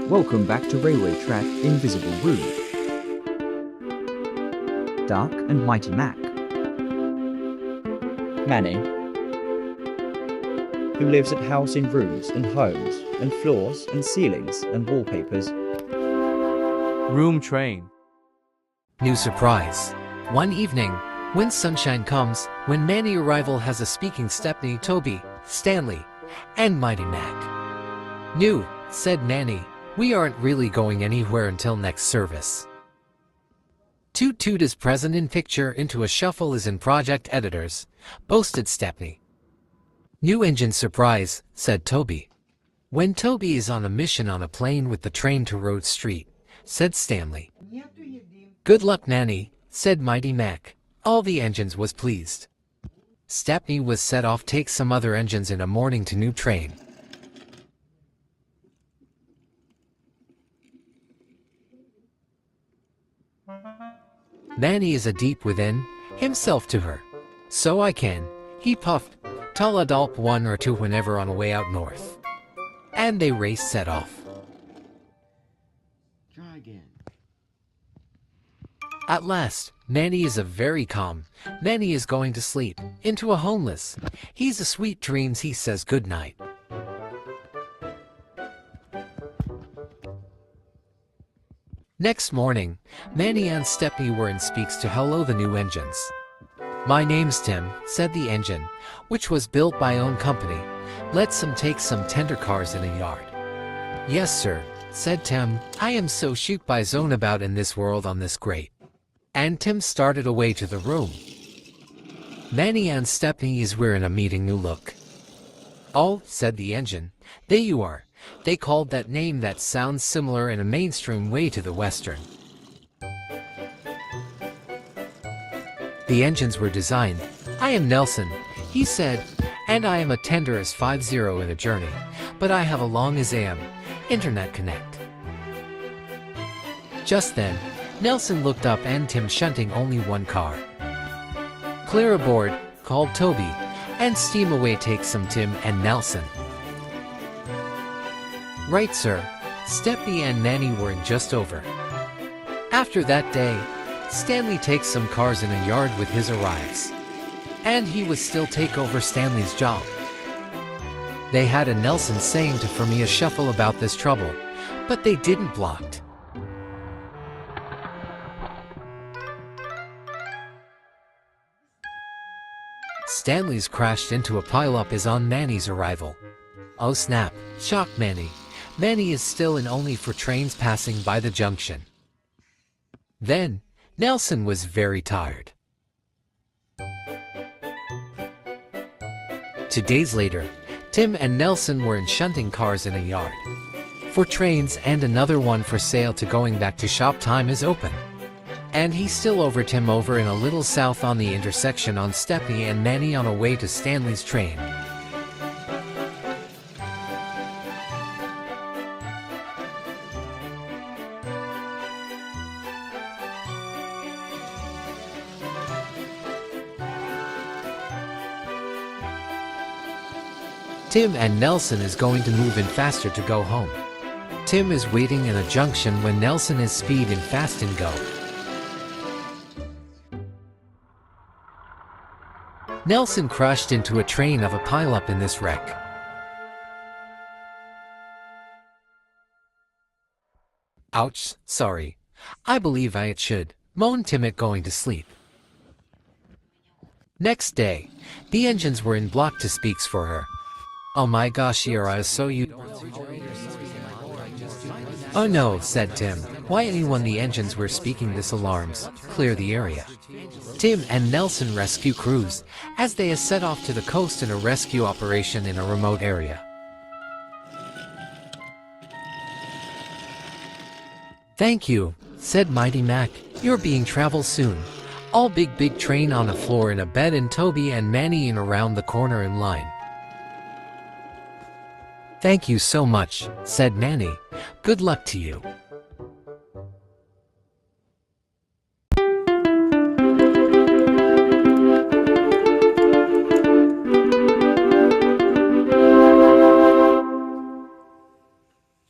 Welcome back to Railway Track Invisible Room. Dark and Mighty Mac. Manny, who lives at house in rooms and homes and floors and ceilings and wallpapers. Room train. New surprise. One evening, when sunshine comes, when Manny arrival has a speaking Stepney, Toby, Stanley, and Mighty Mac. New, said Manny, we aren't really going anywhere until next service. Toot Toot is present in picture into a shuffle is in project editors, boasted Stepney. New engine surprise, said Toby. When Toby is on a mission on a plane with the train to Road Street, said Stanley. Good luck, Manny, said Mighty Mac. All the engines was pleased. Stepney was set off take some other engines in a morning to new train. Manny is a deep within himself to her. So I can, he puffed, tall a dolp one or two whenever on a way out north. And they race set off. Try again. At last, Manny is a very calm. Manny is going to sleep, into a homeless. He's a sweet dreams, he says good night. Next morning, Manny and Stepney were in speaks to hello the new engines. My name's Tim, said the engine, which was built by own company. Let's take some tender cars in a yard. Yes sir, said Tim, I am so shoot by zone about in this world on this great. And Tim started away to the room. Manny and Stepney is we're in a meeting new look. Oh, said the engine, there you are. They called that name that sounds similar in a mainstream way to the Western. The engines were designed. I am Nelson, he said, and I am a tenderless 50 in a journey, but I have a long as am, internet connect. Just then, Nelson looked up and Tim shunting only one car. Clear aboard, called Toby, and steam away take some Tim and Nelson. Right sir, Stepney and Manny were in just over. After that day, Stanley takes some cars in a yard with his arrives. And he would still take over Stanley's job. They had a Nelson saying to for me a shuffle about this trouble, but they didn't blocked. Stanley's crashed into a pileup is on Manny's arrival. Oh snap, shocked Manny. Manny is still in only for trains passing by the junction. Then, Nelson was very tired. 2 days later, Tim and Nelson were in shunting cars in a yard. For trains and another one for sale to going back to shop time is open. And he still over Tim over in a little south on the intersection on Stepney and Manny on a way to Stanley's train. Tim and Nelson is going to move in faster to go home. Tim is waiting in a junction when Nelson is speed in fast and go. Nelson crashed into a train of a pileup in this wreck. Ouch, sorry. I believe I should, moaned Tim at going to sleep. Next day, the engines were in block to speaks for her. Oh my gosh, here I so you. Oh no, said Tim. Why anyone the engines were speaking this alarms, clear the area. Tim and Nelson rescue crews, as they is set off to the coast in a rescue operation in a remote area. Thank you, said Mighty Mac. You're being travel soon. All big train on the floor in a bed and Toby and Manny in around the corner in line. Thank you so much, said Manny. Good luck to you.